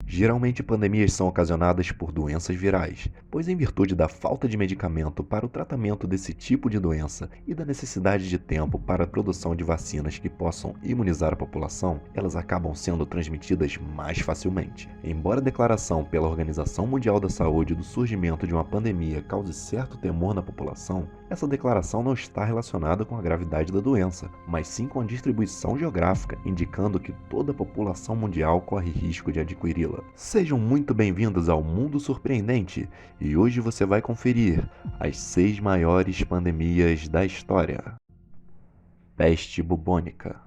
Geralmente, pandemias são ocasionadas por doenças virais, pois, em virtude da falta de medicamento para o tratamento desse tipo de doença e da necessidade de tempo para a produção de vacinas que possam imunizar a população, elas acabam sendo transmitidas mais facilmente. Embora a declaração pela Organização Mundial da Saúde do surgimento de uma pandemia cause certo temor na população, essa declaração não está relacionada com a gravidade da doença, mas sim com a distribuição geográfica, indicando que toda a população mundial corre risco de adquiri-la. Sejam muito bem-vindos ao Mundo Surpreendente, e hoje você vai conferir as 6 maiores pandemias da história. Peste bubônica.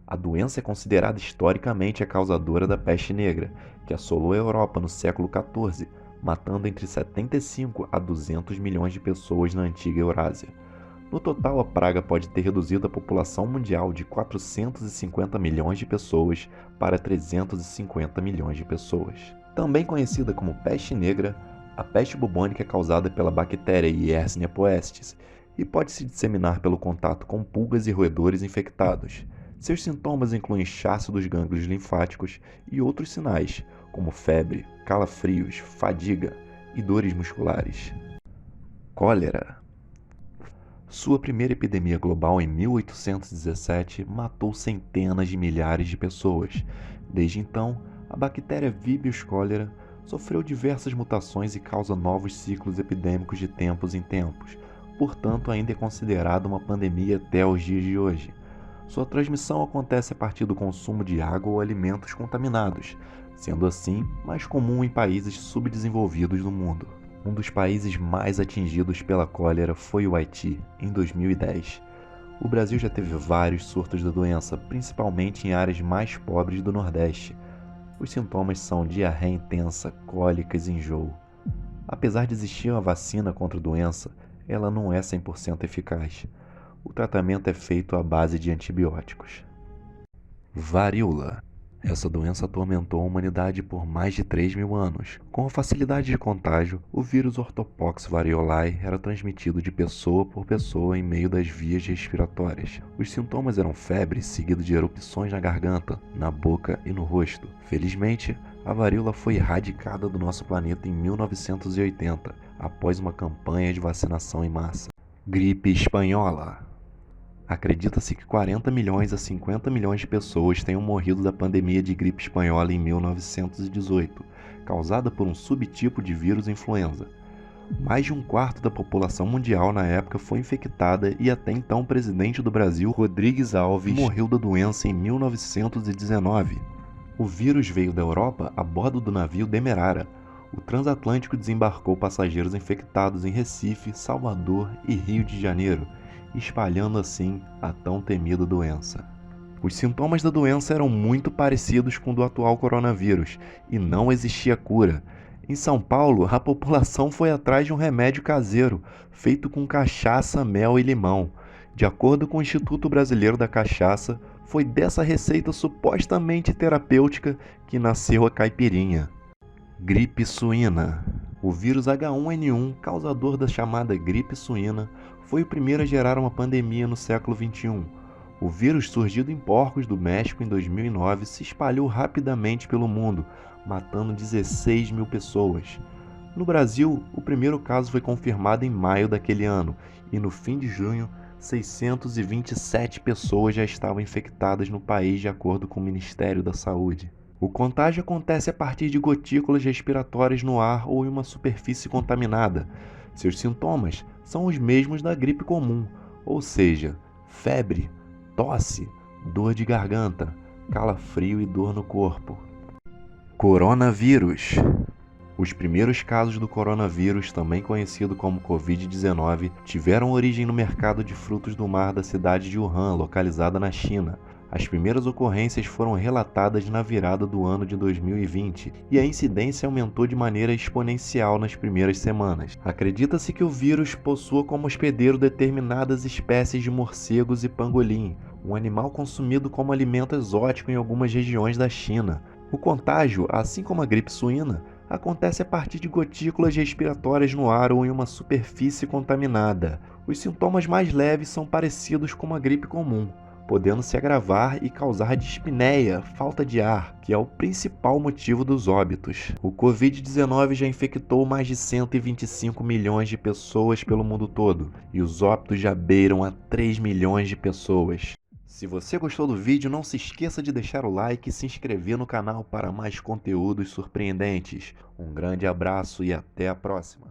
A doença é considerada historicamente a causadora da peste negra, que assolou a Europa no século XIV, matando entre 75 a 200 milhões de pessoas na antiga Eurásia. No total, a praga pode ter reduzido a população mundial de 450 milhões de pessoas para 350 milhões de pessoas. Também conhecida como peste negra, a peste bubônica é causada pela bactéria Yersinia pestis e pode se disseminar pelo contato com pulgas e roedores infectados. Seus sintomas incluem inchaço dos gânglios linfáticos e outros sinais, como febre, calafrios, fadiga e dores musculares. Cólera. Sua primeira epidemia global em 1817 matou centenas de milhares de pessoas. Desde então, a bactéria Vibrio cholerae sofreu diversas mutações e causa novos ciclos epidêmicos de tempos em tempos. Portanto, ainda é considerada uma pandemia até os dias de hoje. Sua transmissão acontece a partir do consumo de água ou alimentos contaminados, sendo assim mais comum em países subdesenvolvidos do mundo. Um dos países mais atingidos pela cólera foi o Haiti, em 2010. O Brasil já teve vários surtos da doença, principalmente em áreas mais pobres do Nordeste. Os sintomas são diarreia intensa, cólicas e enjoo. Apesar de existir uma vacina contra a doença, ela não é 100% eficaz. O tratamento é feito à base de antibióticos. Varíola. Essa doença atormentou a humanidade por mais de 3.000 anos. Com a facilidade de contágio, o vírus Orthopox variolae era transmitido de pessoa por pessoa em meio das vias respiratórias. Os sintomas eram febre, seguido de erupções na garganta, na boca e no rosto. Felizmente, a varíola foi erradicada do nosso planeta em 1980, após uma campanha de vacinação em massa. Gripe espanhola. Acredita-se que 40 milhões a 50 milhões de pessoas tenham morrido da pandemia de gripe espanhola em 1918, causada por um subtipo de vírus influenza. Mais de um quarto da população mundial na época foi infectada e até então o presidente do Brasil, Rodrigues Alves, morreu da doença em 1919. O vírus veio da Europa a bordo do navio Demerara. O transatlântico desembarcou passageiros infectados em Recife, Salvador e Rio de Janeiro, espalhando assim a tão temida doença. Os sintomas da doença eram muito parecidos com o do atual coronavírus e não existia cura. Em São Paulo, a população foi atrás de um remédio caseiro, feito com cachaça, mel e limão. De acordo com o Instituto Brasileiro da Cachaça, foi dessa receita supostamente terapêutica que nasceu a caipirinha. Gripe suína. O vírus H1N1, causador da chamada gripe suína, foi o primeiro a gerar uma pandemia no século XXI. O vírus, surgido em porcos do México em 2009, se espalhou rapidamente pelo mundo, matando 16 mil pessoas. No Brasil, o primeiro caso foi confirmado em maio daquele ano, e no fim de junho, 627 pessoas já estavam infectadas no país, de acordo com o Ministério da Saúde. O contágio acontece a partir de gotículas respiratórias no ar ou em uma superfície contaminada. Seus sintomas são os mesmos da gripe comum, ou seja, febre, tosse, dor de garganta, calafrio e dor no corpo. Coronavírus. Os primeiros casos do coronavírus, também conhecido como Covid-19, tiveram origem no mercado de frutos do mar da cidade de Wuhan, localizada na China. As primeiras ocorrências foram relatadas na virada do ano de 2020 e a incidência aumentou de maneira exponencial nas primeiras semanas. Acredita-se que o vírus possua como hospedeiro determinadas espécies de morcegos e pangolim, um animal consumido como alimento exótico em algumas regiões da China. O contágio, assim como a gripe suína, acontece a partir de gotículas respiratórias no ar ou em uma superfície contaminada. Os sintomas mais leves são parecidos com uma gripe comum. podendo se agravar e causar dispneia, falta de ar, que é o principal motivo dos óbitos. O Covid-19 já infectou mais de 125 milhões de pessoas pelo mundo todo, e os óbitos já beiram a 3 milhões de pessoas. Se você gostou do vídeo, não se esqueça de deixar o like e se inscrever no canal para mais conteúdos surpreendentes. Um grande abraço e até a próxima!